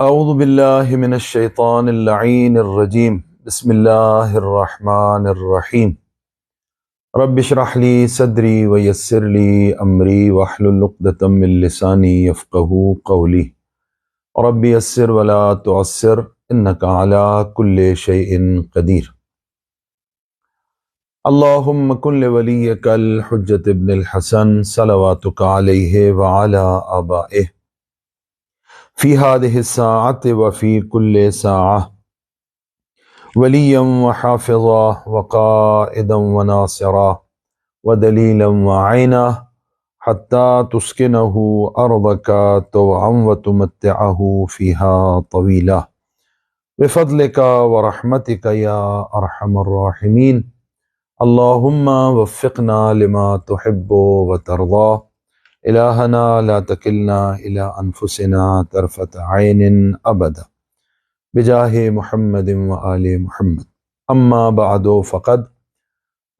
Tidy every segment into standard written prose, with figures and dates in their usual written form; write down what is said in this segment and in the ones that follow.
اعوذ باللہ من الشیطان اللعین الرجیم بسم اللہ الرحمن الرحیم رب اشرح لی صدری ویسر لی امری واحلل عقدۃ من لسانی یفقہوا قولی رب یسر ولا تعسر انک علی کل شیء قدیر اللہم کن لولیک الحجۃ ابن الحسن صلواتک علیہ وعلی آبائہ فی هذه الساعة وفی کل ساعة ولیا وحافظا وقائدا وناصرا ودلیلا وعینا حتی تسکنہ ارضک طوعا وتمتعہ فیہا طویلا بفضلک ورحمتک یا ارحم الراحمین اللہم وفقنا لما تحب وترضا الہنا لا تکلنا الی انفسنا طرفۃ عین ابدا بجاہ محمد وآل محمد اما بعد فقد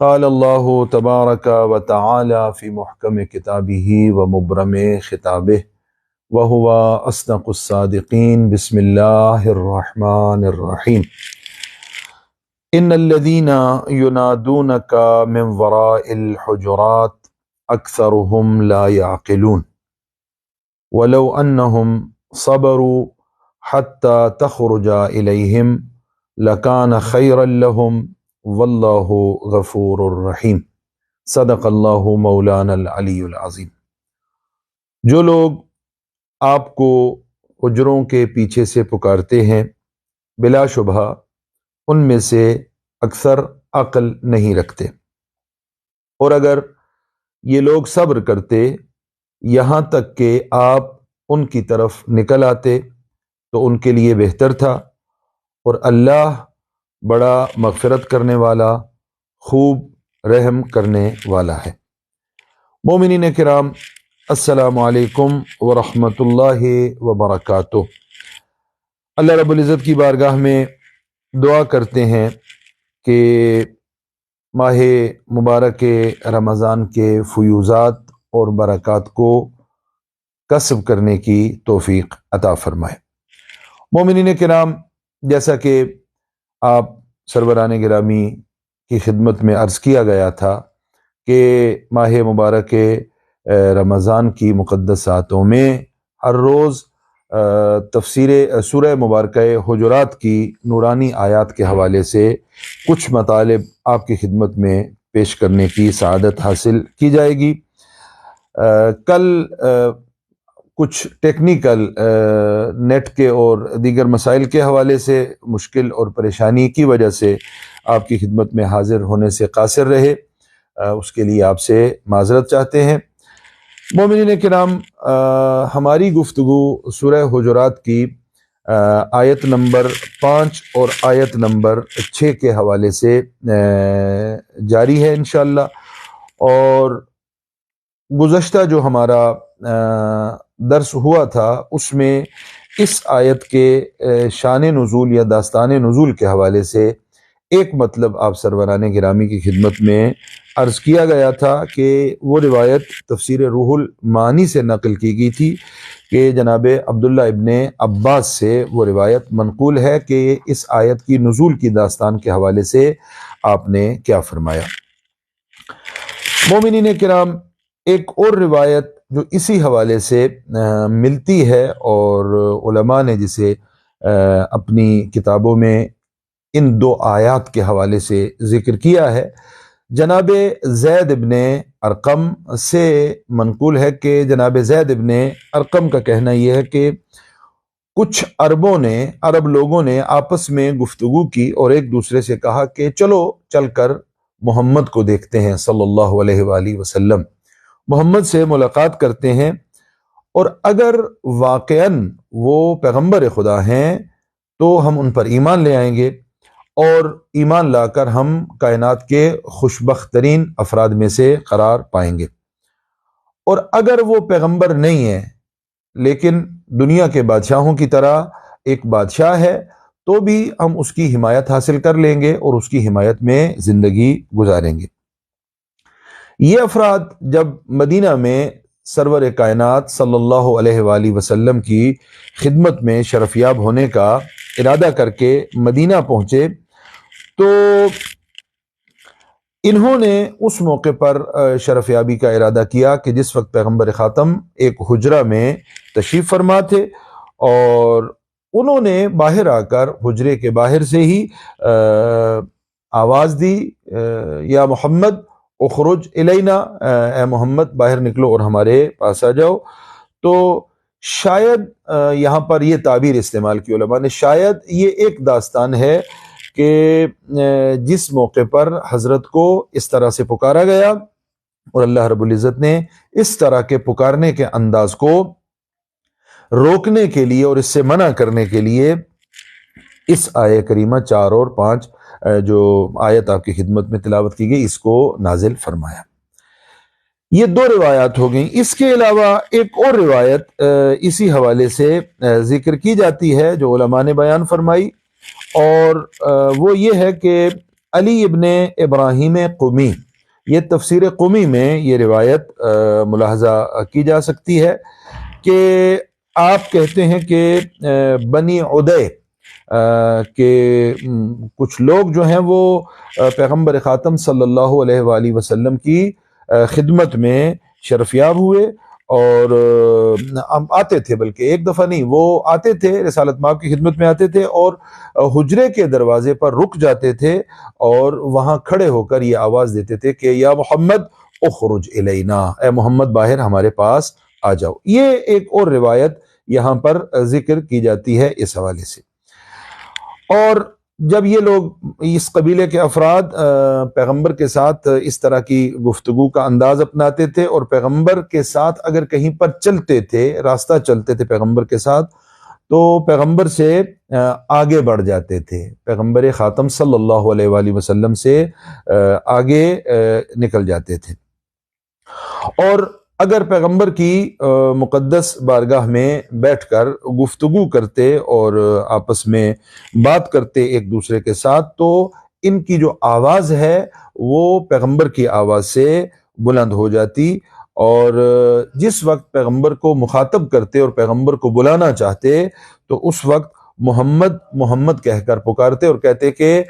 قال اللہ تبارک وتعالی فی محکم کتابہ ومبرم خطابہ وہو اصدق الصادقین بسم اللہ الرحمن الرحیم ان الذین ینادونک من وراء الحجرات اکثرهم لا يعقلون ولو انهم صبروا حتى تخرج الیہم لکان خیرا لهم واللہ غفور رحیم صدق اللہ مولانا العلی العظیم۔ جو لوگ آپ کو حجروں کے پیچھے سے پکارتے ہیں بلا شبہ ان میں سے اکثر عقل نہیں رکھتے، اور اگر یہ لوگ صبر کرتے یہاں تک کہ آپ ان کی طرف نکل آتے تو ان کے لیے بہتر تھا، اور اللہ بڑا مغفرت کرنے والا خوب رحم کرنے والا ہے۔ مومنین کرام، السلام علیکم ورحمۃ اللہ وبرکاتہ۔ اللہ رب العزت کی بارگاہ میں دعا کرتے ہیں کہ ماہ مبارک رمضان کے فیوزات اور برکات کو کسب کرنے کی توفیق عطا فرمائے۔ مومنین کرام، جیسا کہ آپ سروران گرامی کی خدمت میں عرض کیا گیا تھا کہ ماہ مبارک رمضان کی مقدساتوں میں ہر روز تفسیر سورہ مبارکہ حجرات کی نورانی آیات کے حوالے سے کچھ مطالب آپ کی خدمت میں پیش کرنے کی سعادت حاصل کی جائے گی۔ کل کچھ ٹیکنیکل نیٹ کے اور دیگر مسائل کے حوالے سے مشکل اور پریشانی کی وجہ سے آپ کی خدمت میں حاضر ہونے سے قاصر رہے، اس کے لیے آپ سے معذرت چاہتے ہیں۔ مومنین کرام، ہماری گفتگو سورہ حجرات کی آیت نمبر 5 اور آیت نمبر 6 کے حوالے سے جاری ہے انشاءاللہ، اور گزشتہ جو ہمارا درس ہوا تھا اس میں اس آیت کے شان نزول یا داستان نزول کے حوالے سے ایک مطلب آپ سروران گرامی کی خدمت میں عرض کیا گیا تھا کہ وہ روایت تفسیر روح المعانی سے نقل کی گئی تھی کہ جناب عبداللہ ابن عباس سے وہ روایت منقول ہے کہ اس آیت کی نزول کی داستان کے حوالے سے آپ نے کیا فرمایا۔ مومنین کرام، ایک اور روایت جو اسی حوالے سے ملتی ہے اور علماء نے جسے اپنی کتابوں میں ان دو آیات کے حوالے سے ذکر کیا ہے، جناب زید ابن ارقم سے منقول ہے کہ جناب زید ابن ارقم کا کہنا یہ ہے کہ کچھ عرب لوگوں نے آپس میں گفتگو کی اور ایک دوسرے سے کہا کہ چلو چل کر محمد کو دیکھتے ہیں صلی اللہ علیہ وآلہ وسلم، محمد سے ملاقات کرتے ہیں، اور اگر واقعاً وہ پیغمبر خدا ہیں تو ہم ان پر ایمان لے آئیں گے، اور ایمان لا کر ہم کائنات کے خوشبخت ترین افراد میں سے قرار پائیں گے، اور اگر وہ پیغمبر نہیں ہے لیکن دنیا کے بادشاہوں کی طرح ایک بادشاہ ہے تو بھی ہم اس کی حمایت حاصل کر لیں گے اور اس کی حمایت میں زندگی گزاریں گے۔ یہ افراد جب مدینہ میں سرور کائنات صلی اللہ علیہ وآلہ وسلم کی خدمت میں شرفیاب ہونے کا ارادہ کر کے مدینہ پہنچے تو انہوں نے اس موقع پر شرفیابی کا ارادہ کیا کہ جس وقت پیغمبر خاتم ایک حجرہ میں تشریف فرما تھے، اور انہوں نے باہر آ کر حجرے کے باہر سے ہی آواز دی، یا محمد اخرج الینا، اے محمد باہر نکلو اور ہمارے پاس آ جاؤ۔ تو شاید یہاں پر یہ تعبیر استعمال کی علماء نے، شاید یہ ایک داستان ہے کہ جس موقع پر حضرت کو اس طرح سے پکارا گیا اور اللہ رب العزت نے اس طرح کے پکارنے کے انداز کو روکنے کے لیے اور اس سے منع کرنے کے لیے اس آیہ کریمہ 4 اور 5 جو آیت آپ کی خدمت میں تلاوت کی گئی اس کو نازل فرمایا۔ یہ 2 روایات ہو گئیں۔ اس کے علاوہ ایک اور روایت اسی حوالے سے ذکر کی جاتی ہے جو علماء نے بیان فرمائی، اور وہ یہ ہے کہ علی ابن ابراہیم قمی، یہ تفسیر قمی میں یہ روایت ملاحظہ کی جا سکتی ہے کہ آپ کہتے ہیں کہ بنی عدی کہ کچھ لوگ جو ہیں وہ پیغمبر خاتم صلی اللہ علیہ وآلہ وسلم کی خدمت میں شرفیاب ہوئے، اور آتے تھے، بلکہ ایک دفعہ نہیں، وہ آتے تھے رسالت مآب کی خدمت میں آتے تھے اور حجرے کے دروازے پر رک جاتے تھے اور وہاں کھڑے ہو کر یہ آواز دیتے تھے کہ یا محمد اخرج الینا، اے محمد باہر ہمارے پاس آ جاؤ۔ یہ ایک اور روایت یہاں پر ذکر کی جاتی ہے اس حوالے سے۔ اور جب یہ لوگ اس قبیلے کے افراد پیغمبر کے ساتھ اس طرح کی گفتگو کا انداز اپناتے تھے اور پیغمبر کے ساتھ اگر کہیں پر چلتے تھے، راستہ چلتے تھے پیغمبر کے ساتھ، تو پیغمبر سے آگے بڑھ جاتے تھے، پیغمبر خاتم صلی اللہ علیہ وآلہ وسلم سے آگے نکل جاتے تھے، اور اگر پیغمبر کی مقدس بارگاہ میں بیٹھ کر گفتگو کرتے اور آپس میں بات کرتے ایک دوسرے کے ساتھ، تو ان کی جو آواز ہے وہ پیغمبر کی آواز سے بلند ہو جاتی، اور جس وقت پیغمبر کو مخاطب کرتے اور پیغمبر کو بلانا چاہتے تو اس وقت محمد محمد کہہ کر پکارتے اور کہتے کہ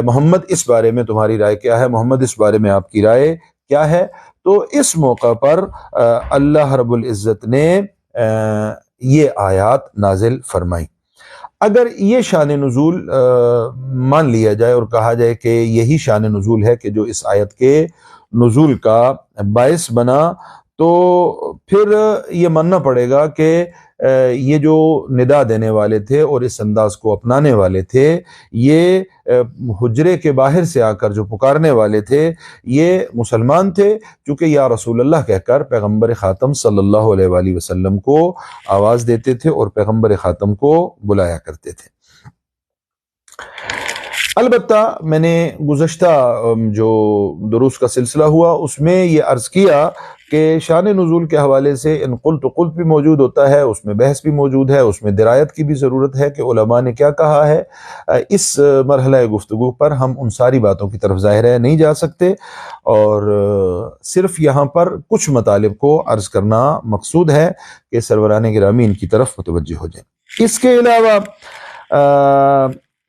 محمد اس بارے میں تمہاری رائے کیا ہے، محمد اس بارے میں آپ کی رائے کیا ہے۔ تو اس موقع پر اللہ رب العزت نے یہ آیات نازل فرمائی۔ اگر یہ شان نزول مان لیا جائے اور کہا جائے کہ یہی شان نزول ہے کہ جو اس آیت کے نزول کا باعث بنا، تو پھر یہ ماننا پڑے گا کہ یہ جو ندا دینے والے تھے اور اس انداز کو اپنانے والے تھے، یہ حجرے کے باہر سے آ کر جو پکارنے والے تھے یہ مسلمان تھے، چونکہ یا رسول اللہ کہہ کر پیغمبر خاتم صلی اللہ علیہ وآلہ وسلم کو آواز دیتے تھے اور پیغمبر خاتم کو بلایا کرتے تھے۔ البتہ میں نے گزشتہ جو دروس کا سلسلہ ہوا اس میں یہ عرض کیا کہ شان نزول کے حوالے سے ان قلت بھی موجود ہوتا ہے، اس میں بحث بھی موجود ہے، اس میں درایت کی بھی ضرورت ہے کہ علماء نے کیا کہا ہے۔ اس مرحلہ گفتگو پر ہم ان ساری باتوں کی طرف ظاہر ہے نہیں جا سکتے، اور صرف یہاں پر کچھ مطالب کو عرض کرنا مقصود ہے کہ سروران گرامی ان کی طرف متوجہ ہو جائیں۔ اس کے علاوہ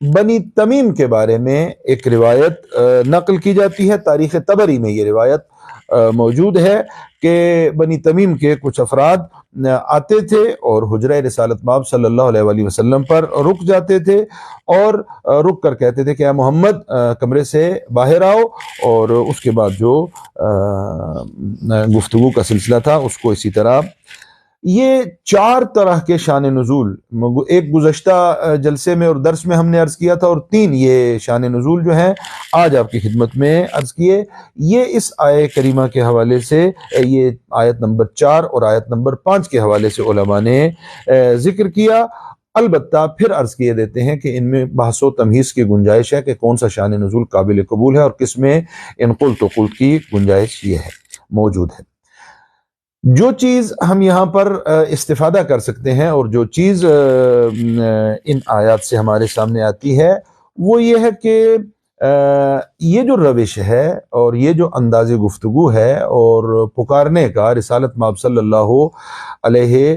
بنی تمیم کے بارے میں ایک روایت نقل کی جاتی ہے، تاریخ طبری میں یہ روایت موجود ہے کہ بنی تمیم کے کچھ افراد آتے تھے اور حجرہ رسالت مآب صلی اللہ علیہ وآلہ وسلم پر رک جاتے تھے اور رک کر کہتے تھے کہ اے محمد کمرے سے باہر آؤ، اور اس کے بعد جو گفتگو کا سلسلہ تھا اس کو اسی طرح۔ یہ 4 طرح کے شان نزول ایک گزشتہ جلسے میں اور درس میں ہم نے عرض کیا تھا، اور 3 یہ شان نزول جو ہیں آج آپ کی خدمت میں عرض کیے۔ یہ اس آیہ کریمہ کے حوالے سے، یہ آیت نمبر 4 اور آیت نمبر 5 کے حوالے سے علماء نے ذکر کیا۔ البتہ پھر عرض کیے دیتے ہیں کہ ان میں بحث و تمہیز کی گنجائش ہے کہ کون سا شان نزول قابل قبول ہے اور کس میں ان قلت کی گنجائش یہ ہے موجود ہے۔ جو چیز ہم یہاں پر استفادہ کر سکتے ہیں اور جو چیز ان آیات سے ہمارے سامنے آتی ہے وہ یہ ہے کہ یہ جو روش ہے اور یہ جو انداز گفتگو ہے اور پکارنے کا رسالت مآب صلی اللہ علیہ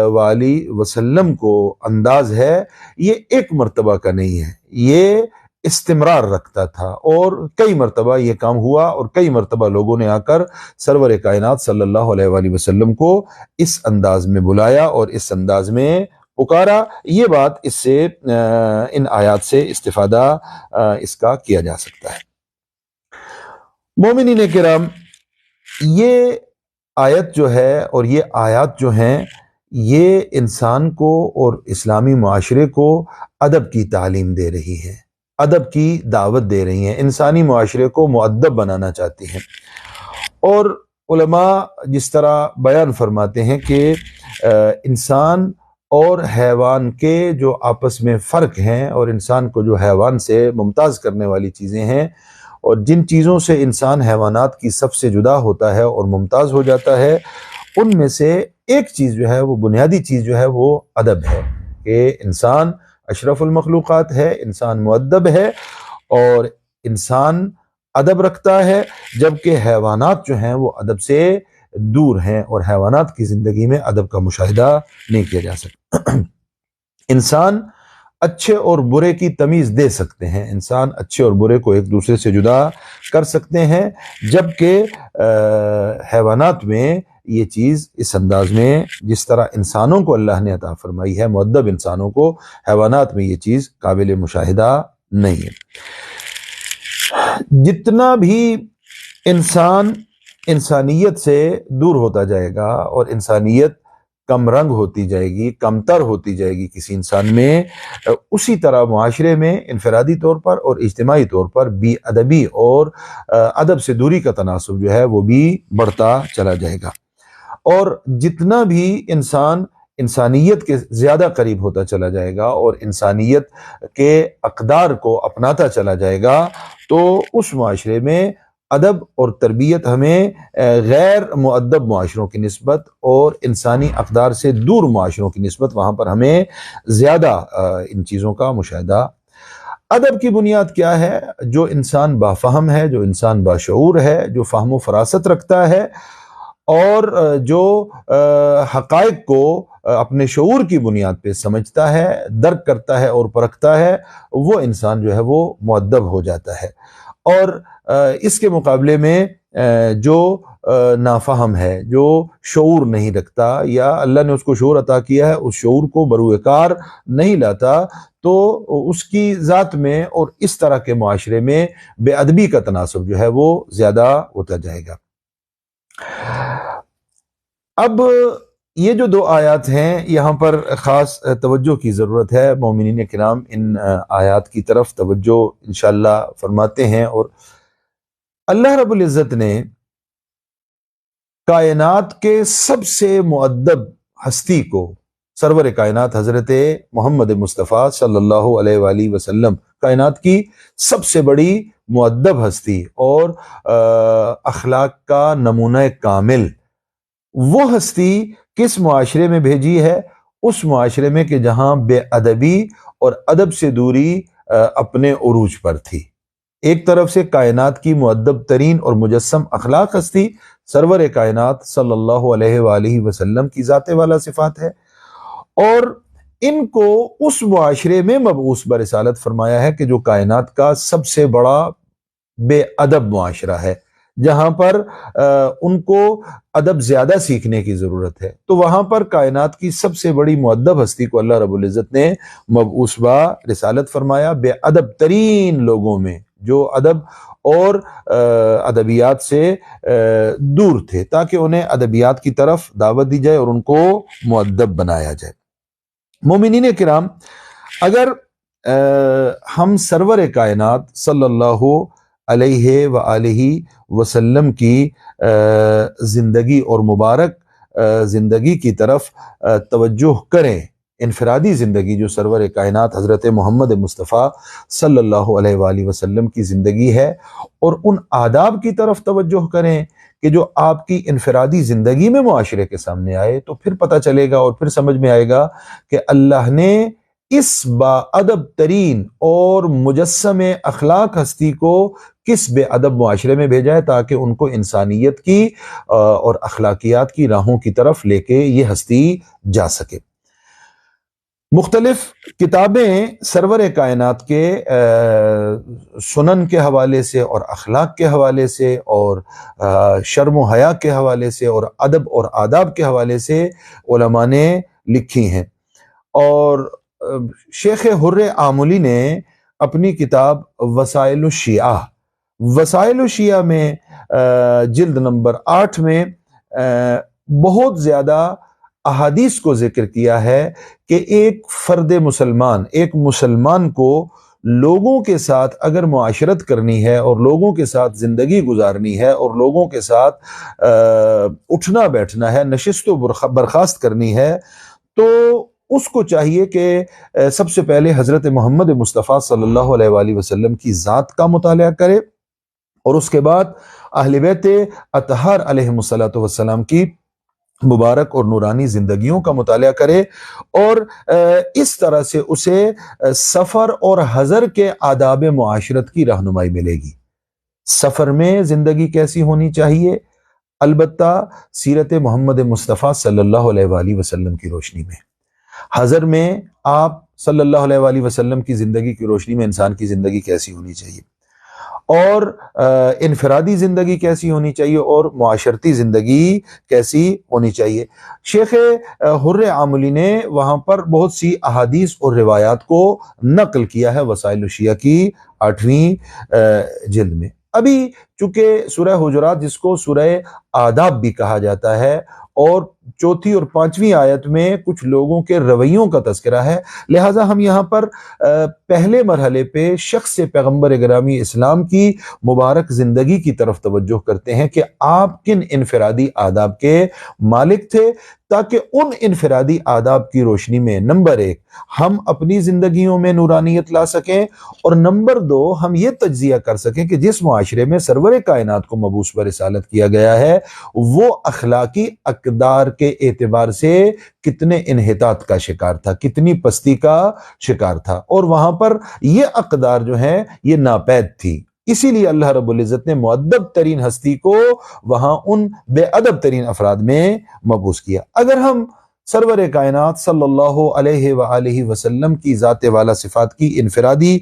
وآلہ وسلم کو انداز ہے، یہ ایک مرتبہ کا نہیں ہے، یہ استمرار رکھتا تھا اور کئی مرتبہ یہ کام ہوا اور کئی مرتبہ لوگوں نے آ کر سرور کائنات صلی اللہ علیہ وآلہ وسلم کو اس انداز میں بلایا اور اس انداز میں پکارا۔ یہ بات اس سے ان آیات سے استفادہ اس کا کیا جا سکتا ہے۔ مومنین کرام، یہ آیت جو ہے اور یہ آیات جو ہیں یہ انسان کو اور اسلامی معاشرے کو ادب کی تعلیم دے رہی ہے، ادب کی دعوت دے رہی ہیں، انسانی معاشرے کو مؤدب بنانا چاہتی ہیں۔ اور علماء جس طرح بیان فرماتے ہیں کہ انسان اور حیوان کے جو آپس میں فرق ہیں اور انسان کو جو حیوان سے ممتاز کرنے والی چیزیں ہیں اور جن چیزوں سے انسان حیوانات کی صف سے جدا ہوتا ہے اور ممتاز ہو جاتا ہے، ان میں سے ایک چیز جو ہے وہ بنیادی چیز جو ہے وہ ادب ہے، کہ انسان اشرف المخلوقات ہے، انسان مؤدب ہے اور انسان ادب رکھتا ہے، جبکہ حیوانات جو ہیں وہ ادب سے دور ہیں اور حیوانات کی زندگی میں ادب کا مشاہدہ نہیں کیا جا سکتا۔ انسان اچھے اور برے کی تمیز دے سکتے ہیں، انسان اچھے اور برے کو ایک دوسرے سے جدا کر سکتے ہیں، جبکہ حیوانات میں یہ چیز اس انداز میں جس طرح انسانوں کو اللہ نے عطا فرمائی ہے، مؤدب انسانوں کو، حیوانات میں یہ چیز قابل مشاہدہ نہیں ہے۔ جتنا بھی انسان انسانیت سے دور ہوتا جائے گا اور انسانیت کم رنگ ہوتی جائے گی، کم تر ہوتی جائے گی کسی انسان میں، اسی طرح معاشرے میں انفرادی طور پر اور اجتماعی طور پر بے ادبی اور ادب سے دوری کا تناسب جو ہے وہ بھی بڑھتا چلا جائے گا۔ اور جتنا بھی انسان انسانیت کے زیادہ قریب ہوتا چلا جائے گا اور انسانیت کے اقدار کو اپناتا چلا جائے گا، تو اس معاشرے میں ادب اور تربیت ہمیں غیر مؤدب معاشروں کی نسبت اور انسانی اقدار سے دور معاشروں کی نسبت وہاں پر ہمیں زیادہ ان چیزوں کا مشاہدہ۔ ادب کی بنیاد کیا ہے؟ جو انسان بافہم ہے، جو انسان باشعور ہے، جو فہم و فراست رکھتا ہے اور جو حقائق کو اپنے شعور کی بنیاد پہ سمجھتا ہے، درک کرتا ہے اور پرکھتا ہے، وہ انسان جو ہے وہ مؤدب ہو جاتا ہے۔ اور اس کے مقابلے میں جو نافہم ہے، جو شعور نہیں رکھتا یا اللہ نے اس کو شعور عطا کیا ہے، اس شعور کو بروئے کار نہیں لاتا، تو اس کی ذات میں اور اس طرح کے معاشرے میں بے ادبی کا تناسب جو ہے وہ زیادہ ہوتا جائے گا۔ اب یہ جو دو آیات ہیں یہاں پر خاص توجہ کی ضرورت ہے۔ مومنین کرام ان آیات کی طرف توجہ انشاءاللہ فرماتے ہیں، اور اللہ رب العزت نے کائنات کے سب سے مؤدب ہستی کو، سرور کائنات حضرت محمد مصطفیٰ صلی اللہ علیہ وآلہ وسلم، کائنات کی سب سے بڑی مؤدب ہستی اور اخلاق کا نمونہ کامل، وہ ہستی کس معاشرے میں بھیجی ہے؟ اس معاشرے میں کہ جہاں بے ادبی اور ادب سے دوری اپنے عروج پر تھی۔ ایک طرف سے کائنات کی مؤدب ترین اور مجسم اخلاق ہستی سرور کائنات صلی اللہ علیہ وآلہ وسلم کی ذات والا صفات ہے، اور ان کو اس معاشرے میں مبعوث برسالت فرمایا ہے کہ جو کائنات کا سب سے بڑا بے ادب معاشرہ ہے، جہاں پر ان کو ادب زیادہ سیکھنے کی ضرورت ہے۔ تو وہاں پر کائنات کی سب سے بڑی مؤدب ہستی کو اللہ رب العزت نے مبعوث با رسالت فرمایا، بے ادب ترین لوگوں میں جو ادب اور ادبیات سے دور تھے، تاکہ انہیں ادبیات کی طرف دعوت دی جائے اور ان کو مؤدب بنایا جائے۔ مومنین کرام، اگر ہم سرور کائنات صلی اللہ علیہ وآلہ وسلم کی زندگی اور مبارک زندگی کی طرف توجہ کریں، انفرادی زندگی جو سرور کائنات حضرت محمد مصطفیٰ صلی اللہ علیہ وآلہ وسلم کی زندگی ہے، اور ان آداب کی طرف توجہ کریں کہ جو آپ کی انفرادی زندگی میں معاشرے کے سامنے آئے، تو پھر پتہ چلے گا اور پھر سمجھ میں آئے گا کہ اللہ نے اس با ادب ترین اور مجسم اخلاق ہستی کو کس بے ادب معاشرے میں بھیجا ہے تاکہ ان کو انسانیت کی اور اخلاقیات کی راہوں کی طرف لے کے یہ ہستی جا سکے۔ مختلف کتابیں سرور کائنات کے سنن کے حوالے سے اور اخلاق کے حوالے سے اور شرم و حیا کے حوالے سے اور ادب اور آداب کے حوالے سے علماء نے لکھی ہیں، اور شیخ حر آملی نے اپنی کتاب وسائل الشیعہ میں جلد نمبر 8 میں بہت زیادہ احادیث کو ذکر کیا ہے کہ ایک فرد مسلمان، ایک مسلمان کو لوگوں کے ساتھ اگر معاشرت کرنی ہے اور لوگوں کے ساتھ زندگی گزارنی ہے اور لوگوں کے ساتھ اٹھنا بیٹھنا ہے، نشست و برخاست کرنی ہے، تو اس کو چاہیے کہ سب سے پہلے حضرت محمد مصطفیٰ صلی اللہ علیہ وآلہ وسلم کی ذات کا مطالعہ کرے، اور اس کے بعد اہل بیت اطہار علیہم الصلوۃ والسلام کی مبارک اور نورانی زندگیوں کا مطالعہ کرے، اور اس طرح سے اسے سفر اور حضر کے آداب معاشرت کی رہنمائی ملے گی۔ سفر میں زندگی کیسی ہونی چاہیے؟ البتہ سیرت محمد مصطفیٰ صلی اللہ علیہ وآلہ وسلم کی روشنی میں۔ حضر میں آپ صلی اللہ علیہ وآلہ وسلم کی زندگی کی روشنی میں انسان کی زندگی کیسی ہونی چاہیے، اور انفرادی زندگی کیسی ہونی چاہیے، اور معاشرتی زندگی کیسی ہونی چاہیے۔ شیخ حر آملی نے وہاں پر بہت سی احادیث اور روایات کو نقل کیا ہے وسائل الشیعہ کی 8ویں جلد میں۔ ابھی چونکہ سورہ حجرات، جس کو سورہ آداب بھی کہا جاتا ہے، اور 4 اور 5ویں آیت میں کچھ لوگوں کے رویوں کا تذکرہ ہے، لہٰذا ہم یہاں پر پہلے مرحلے پہ شخص پیغمبر گرامی اسلام کی مبارک زندگی کی طرف توجہ کرتے ہیں کہ آپ کن انفرادی آداب کے مالک تھے، تاکہ ان انفرادی آداب کی روشنی میں نمبر 1 ہم اپنی زندگیوں میں نورانیت لا سکیں، اور نمبر 2 ہم یہ تجزیہ کر سکیں کہ جس معاشرے میں سرور کائنات کو مبعوث پر رسالت کیا گیا ہے وہ اخلاقی اقدار کے اعتبار سے کتنے انحطاط کا شکار تھا، کتنی پستی کا شکار تھا، اور وہاں پر یہ اقدار جو ہیں یہ ناپید تھی۔ اسی لیے اللہ رب العزت نے مؤدب ترین ہستی کو وہاں ان بے ادب ترین افراد میں مبعوث کیا۔ اگر ہم سرور کائنات صلی اللہ علیہ وآلہ وسلم کی ذات والا صفات کی انفرادی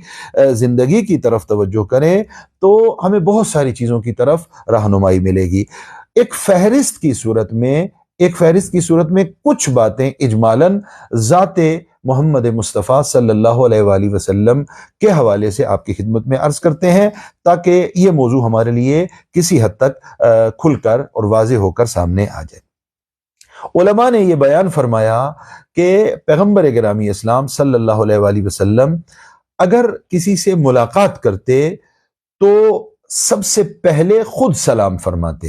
زندگی کی طرف توجہ کریں تو ہمیں بہت ساری چیزوں کی طرف رہنمائی ملے گی۔ ایک فہرست کی صورت میں کچھ باتیں اجمالاً ذات محمد مصطفیٰ صلی اللہ علیہ وآلہ وسلم کے حوالے سے آپ کی خدمت میں عرض کرتے ہیں، تاکہ یہ موضوع ہمارے لیے کسی حد تک کھل کر اور واضح ہو کر سامنے آ جائے۔ علماء نے یہ بیان فرمایا کہ پیغمبر گرامی اسلام صلی اللہ علیہ وآلہ وسلم اگر کسی سے ملاقات کرتے تو سب سے پہلے خود سلام فرماتے۔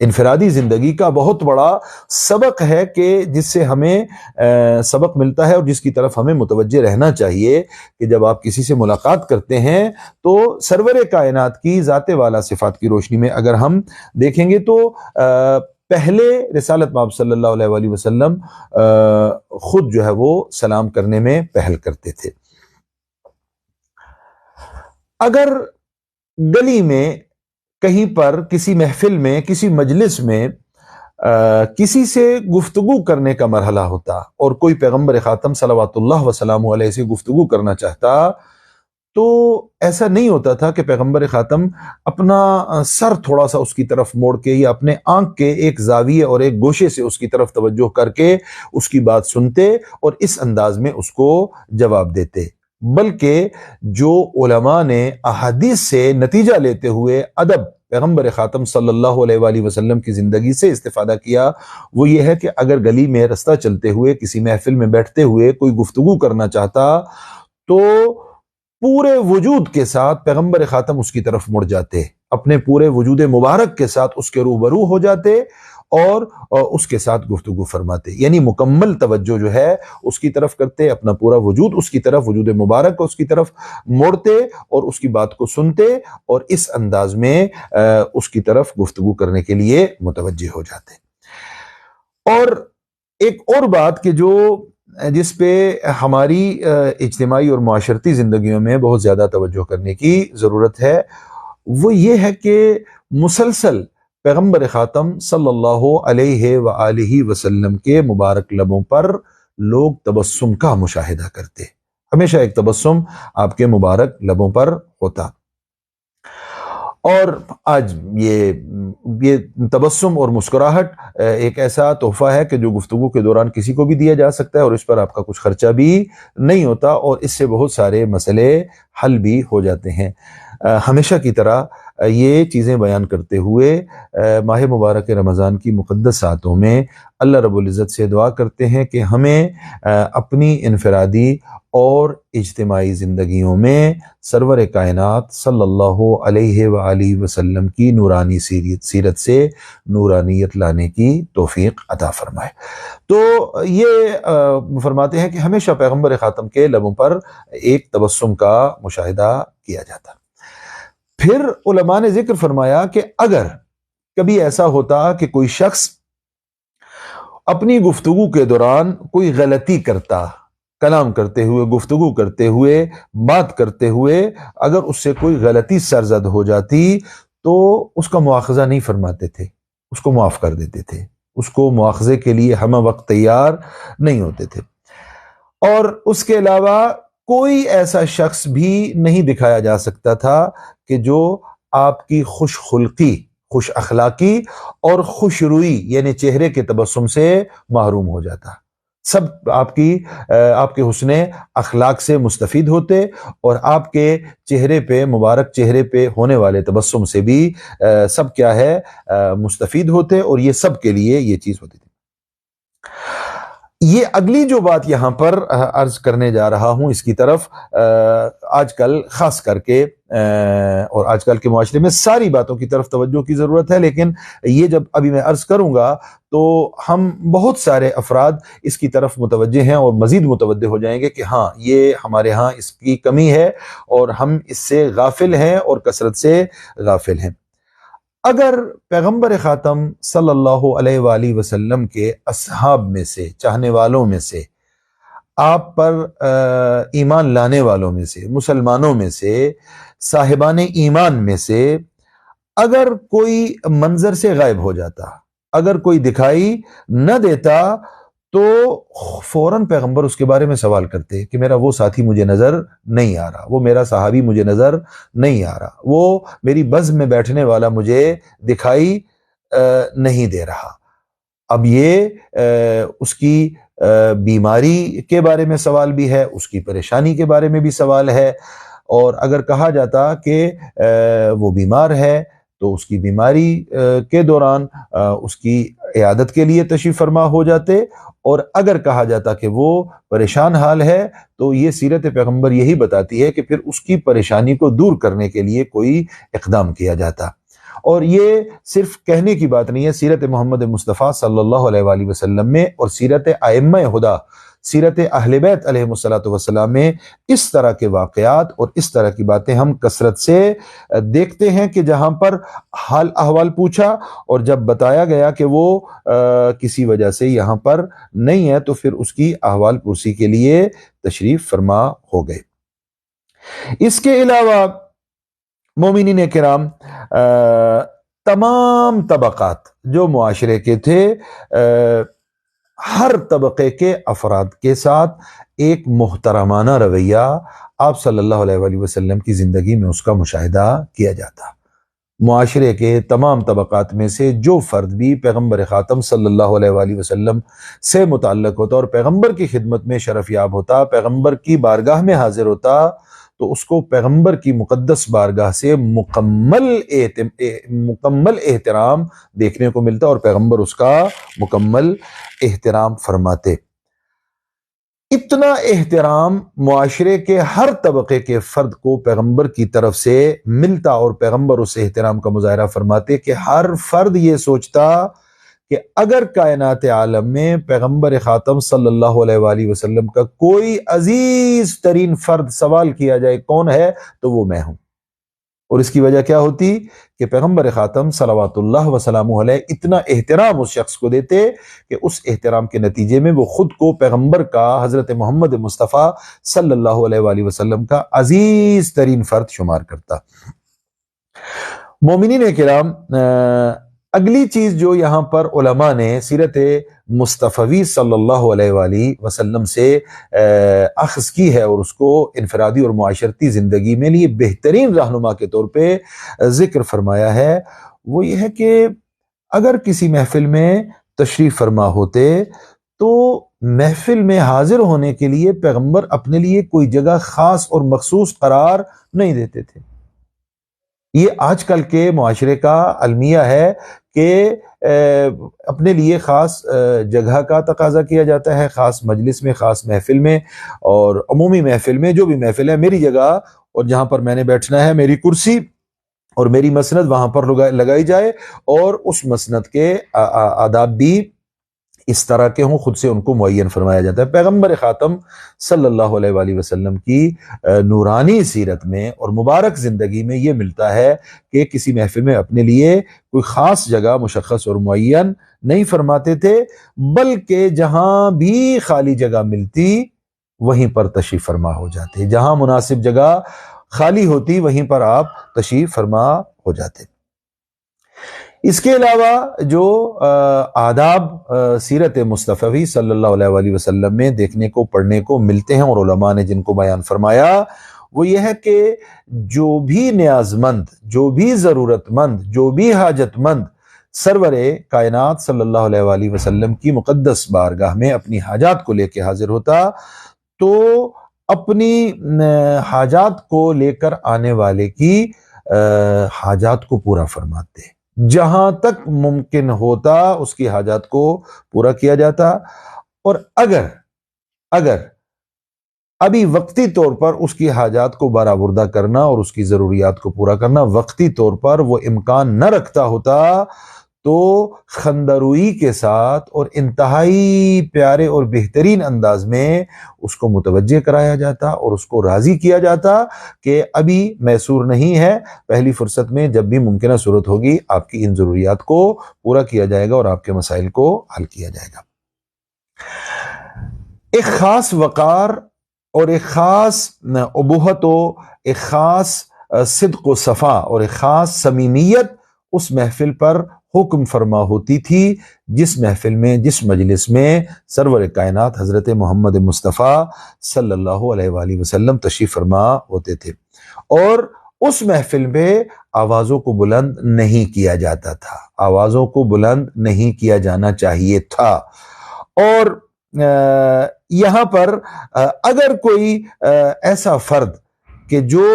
انفرادی زندگی کا بہت بڑا سبق ہے کہ جس سے ہمیں سبق ملتا ہے اور جس کی طرف ہمیں متوجہ رہنا چاہیے کہ جب آپ کسی سے ملاقات کرتے ہیں تو سرور کائنات کی ذات والا صفات کی روشنی میں اگر ہم دیکھیں گے تو پہلے رسالت مآب صلی اللہ علیہ وآلہ وسلم خود جو ہے وہ سلام کرنے میں پہل کرتے تھے۔ اگر گلی میں کہیں پر کسی محفل میں کسی مجلس میں کسی سے گفتگو کرنے کا مرحلہ ہوتا اور کوئی پیغمبر خاتم صلوات اللہ وسلامہ علیہ سے گفتگو کرنا چاہتا تو ایسا نہیں ہوتا تھا کہ پیغمبر خاتم اپنا سر تھوڑا سا اس کی طرف موڑ کے یا اپنے آنکھ کے ایک زاویے اور ایک گوشے سے اس کی طرف توجہ کر کے اس کی بات سنتے اور اس انداز میں اس کو جواب دیتے، بلکہ جو علماء نے احادیث سے نتیجہ لیتے ہوئے ادب پیغمبر خاتم صلی اللہ علیہ وآلہ وسلم کی زندگی سے استفادہ کیا وہ یہ ہے کہ اگر گلی میں رستہ چلتے ہوئے کسی محفل میں بیٹھتے ہوئے کوئی گفتگو کرنا چاہتا تو پورے وجود کے ساتھ پیغمبر خاتم اس کی طرف مڑ جاتے، اپنے پورے وجود مبارک کے ساتھ اس کے روبرو ہو جاتے اور اس کے ساتھ گفتگو فرماتے، یعنی مکمل توجہ جو ہے اس کی طرف کرتے، اپنا پورا وجود اس کی طرف، وجود مبارک کو اس کی طرف موڑتے اور اس کی بات کو سنتے اور اس انداز میں اس کی طرف گفتگو کرنے کے لیے متوجہ ہو جاتے۔ اور ایک اور بات کہ جو جس پہ ہماری اجتماعی اور معاشرتی زندگیوں میں بہت زیادہ توجہ کرنے کی ضرورت ہے، وہ یہ ہے کہ مسلسل پیغمبر خاتم صلی اللہ علیہ وآلہ وسلم کے مبارک لبوں پر لوگ تبسم کا مشاہدہ کرتے، ہمیشہ ایک تبسم آپ کے مبارک لبوں پر ہوتا۔ اور آج یہ تبسم اور مسکراہٹ ایک ایسا تحفہ ہے کہ جو گفتگو کے دوران کسی کو بھی دیا جا سکتا ہے، اور اس پر آپ کا کچھ خرچہ بھی نہیں ہوتا، اور اس سے بہت سارے مسئلے حل بھی ہو جاتے ہیں۔ ہمیشہ کی طرح یہ چیزیں بیان کرتے ہوئے ماہ مبارک رمضان کی مقدس ساعتوں میں اللہ رب العزت سے دعا کرتے ہیں کہ ہمیں اپنی انفرادی اور اجتماعی زندگیوں میں سرور کائنات صلی اللہ علیہ وآلہ وسلم کی نورانی سیرت سے نورانیت لانے کی توفیق عطا فرمائے۔ تو یہ فرماتے ہیں کہ ہمیشہ پیغمبر خاتم کے لبوں پر ایک تبسم کا مشاہدہ کیا جاتا۔ پھر علماء نے ذکر فرمایا کہ اگر کبھی ایسا ہوتا کہ کوئی شخص اپنی گفتگو کے دوران کوئی غلطی کرتا، کلام کرتے ہوئے، گفتگو کرتے ہوئے، بات کرتے ہوئے اگر اس سے کوئی غلطی سرزد ہو جاتی تو اس کا مواخذہ نہیں فرماتے تھے، اس کو معاف کر دیتے تھے، اس کو مواخذے کے لیے ہم وقت تیار نہیں ہوتے تھے۔ اور اس کے علاوہ کوئی ایسا شخص بھی نہیں دکھایا جا سکتا تھا کہ جو آپ کی خوش خلقی، خوش اخلاقی اور خوش روئی یعنی چہرے کے تبسم سے محروم ہو جاتا۔ سب آپ کے حسن اخلاق سے مستفید ہوتے، اور آپ کے چہرے پہ، مبارک چہرے پہ ہونے والے تبسم سے بھی سب کیا ہے مستفید ہوتے، اور یہ سب کے لیے یہ چیز ہوتی تھی۔ یہ اگلی جو بات یہاں پر عرض کرنے جا رہا ہوں، اس کی طرف آج کل خاص کر کے اور آج کل کے معاشرے میں ساری باتوں کی طرف توجہ کی ضرورت ہے، لیکن یہ جب ابھی میں عرض کروں گا تو ہم بہت سارے افراد اس کی طرف متوجہ ہیں اور مزید متوجہ ہو جائیں گے کہ ہاں یہ ہمارے ہاں اس کی کمی ہے اور ہم اس سے غافل ہیں اور کثرت سے غافل ہیں۔ اگر پیغمبر خاتم صلی اللہ علیہ وآلہ وسلم کے اصحاب میں سے، چاہنے والوں میں سے، آپ پر ایمان لانے والوں میں سے، مسلمانوں میں سے، صاحبان ایمان میں سے اگر کوئی منظر سے غائب ہو جاتا، اگر کوئی دکھائی نہ دیتا، تو فوراً پیغمبر اس کے بارے میں سوال کرتے کہ میرا وہ ساتھی مجھے نظر نہیں آ رہا، وہ میرا صحابی مجھے نظر نہیں آ رہا، وہ میری بزم میں بیٹھنے والا مجھے دکھائی نہیں دے رہا۔ اب یہ اس کی بیماری کے بارے میں سوال بھی ہے، اس کی پریشانی کے بارے میں بھی سوال ہے، اور اگر کہا جاتا کہ وہ بیمار ہے تو اس کی بیماری کے دوران اس کی عیادت کے لیے تشریف فرما ہو جاتے، اور اگر کہا جاتا کہ وہ پریشان حال ہے تو یہ سیرت پیغمبر یہی بتاتی ہے کہ پھر اس کی پریشانی کو دور کرنے کے لیے کوئی اقدام کیا جاتا۔ اور یہ صرف کہنے کی بات نہیں ہے، سیرت محمد مصطفیٰ صلی اللہ علیہ وآلہ وسلم میں اور سیرت ائمہ ہدی، سیرت اہل بیت علیہم الصلوۃ والسلام میں اس طرح کے واقعات اور اس طرح کی باتیں ہم کثرت سے دیکھتے ہیں کہ جہاں پر حال احوال پوچھا اور جب بتایا گیا کہ وہ کسی وجہ سے یہاں پر نہیں ہے تو پھر اس کی احوال پرسی کے لیے تشریف فرما ہو گئے۔ اس کے علاوہ مومنین کرام تمام طبقات جو معاشرے کے تھے، ہر طبقے کے افراد کے ساتھ ایک محترمانہ رویہ آپ صلی اللہ علیہ وآلہ وسلم کی زندگی میں اس کا مشاہدہ کیا جاتا۔ معاشرے کے تمام طبقات میں سے جو فرد بھی پیغمبر خاتم صلی اللہ علیہ وآلہ وسلم سے متعلق ہوتا اور پیغمبر کی خدمت میں شرف یاب ہوتا، پیغمبر کی بارگاہ میں حاضر ہوتا، تو اس کو پیغمبر کی مقدس بارگاہ سے مکمل احترام دیکھنے کو ملتا، اور پیغمبر اس کا مکمل احترام فرماتے۔ اتنا احترام معاشرے کے ہر طبقے کے فرد کو پیغمبر کی طرف سے ملتا، اور پیغمبر اس احترام کا مظاہرہ فرماتے کہ ہر فرد یہ سوچتا کہ اگر کائنات عالم میں پیغمبر خاتم صلی اللہ علیہ وآلہ وسلم کا کوئی عزیز ترین فرد سوال کیا جائے کون ہے تو وہ میں ہوں۔ اور اس کی وجہ کیا ہوتی کہ پیغمبر خاتم صلوات اللہ وسلامہ علیہ اتنا احترام اس شخص کو دیتے کہ اس احترام کے نتیجے میں وہ خود کو پیغمبر کا، حضرت محمد مصطفیٰ صلی اللہ علیہ وآلہ وسلم کا عزیز ترین فرد شمار کرتا۔ مومنین کرام، اگلی چیز جو یہاں پر علماء نے سیرت مصطفی صلی اللہ علیہ وآلہ وسلم سے اخذ کی ہے اور اس کو انفرادی اور معاشرتی زندگی میں لیے بہترین رہنما کے طور پہ ذکر فرمایا ہے، وہ یہ ہے کہ اگر کسی محفل میں تشریف فرما ہوتے تو محفل میں حاضر ہونے کے لیے پیغمبر اپنے لیے کوئی جگہ خاص اور مخصوص قرار نہیں دیتے تھے۔ یہ آج کل کے معاشرے کا المیہ ہے کہ اپنے لیے خاص جگہ کا تقاضا کیا جاتا ہے، خاص مجلس میں، خاص محفل میں، اور عمومی محفل میں، جو بھی محفل ہے، میری جگہ اور جہاں پر میں نے بیٹھنا ہے، میری کرسی اور میری مسند وہاں پر لگائی جائے، اور اس مسند کے آداب بھی اس طرح کے ہوں، خود سے ان کو معین فرمایا جاتا ہے۔ پیغمبر خاتم صلی اللہ علیہ وآلہ وسلم کی نورانی سیرت میں اور مبارک زندگی میں یہ ملتا ہے کہ کسی محفل میں اپنے لیے کوئی خاص جگہ مشخص اور معین نہیں فرماتے تھے، بلکہ جہاں بھی خالی جگہ ملتی وہیں پر تشریف فرما ہو جاتے، جہاں مناسب جگہ خالی ہوتی وہیں پر آپ تشریف فرما ہو جاتے۔ اس کے علاوہ جو آداب سیرت مصطفی صلی اللہ علیہ وآلہ وسلم میں دیکھنے کو، پڑھنے کو ملتے ہیں اور علماء نے جن کو بیان فرمایا، وہ یہ ہے کہ جو بھی نیاز مند، جو بھی ضرورت مند، جو بھی حاجت مند سرور کائنات صلی اللہ علیہ وآلہ وسلم کی مقدس بارگاہ میں اپنی حاجات کو لے کے حاضر ہوتا تو اپنی حاجات کو لے کر آنے والے کی حاجات کو پورا فرماتے، جہاں تک ممکن ہوتا اس کی حاجات کو پورا کیا جاتا، اور اگر ابھی وقتی طور پر اس کی حاجات کو برآوردہ کرنا اور اس کی ضروریات کو پورا کرنا وقتی طور پر وہ امکان نہ رکھتا ہوتا تو خندروئی کے ساتھ اور انتہائی پیارے اور بہترین انداز میں اس کو متوجہ کرایا جاتا اور اس کو راضی کیا جاتا کہ ابھی میسور نہیں ہے، پہلی فرصت میں جب بھی ممکنہ صورت ہوگی آپ کی ان ضروریات کو پورا کیا جائے گا اور آپ کے مسائل کو حل کیا جائے گا۔ ایک خاص وقار اور ایک خاص ابوہت و ایک خاص صدق و صفا اور ایک خاص صمیمیت اس محفل پر حکم فرما ہوتی تھی جس محفل میں، جس مجلس میں سرور کائنات حضرت محمد مصطفیٰ صلی اللہ علیہ وآلہ وسلم تشریف فرما ہوتے تھے، اور اس محفل میں آوازوں کو بلند نہیں کیا جاتا تھا، آوازوں کو بلند نہیں کیا جانا چاہیے تھا۔ اور یہاں پر اگر کوئی ایسا فرد کہ جو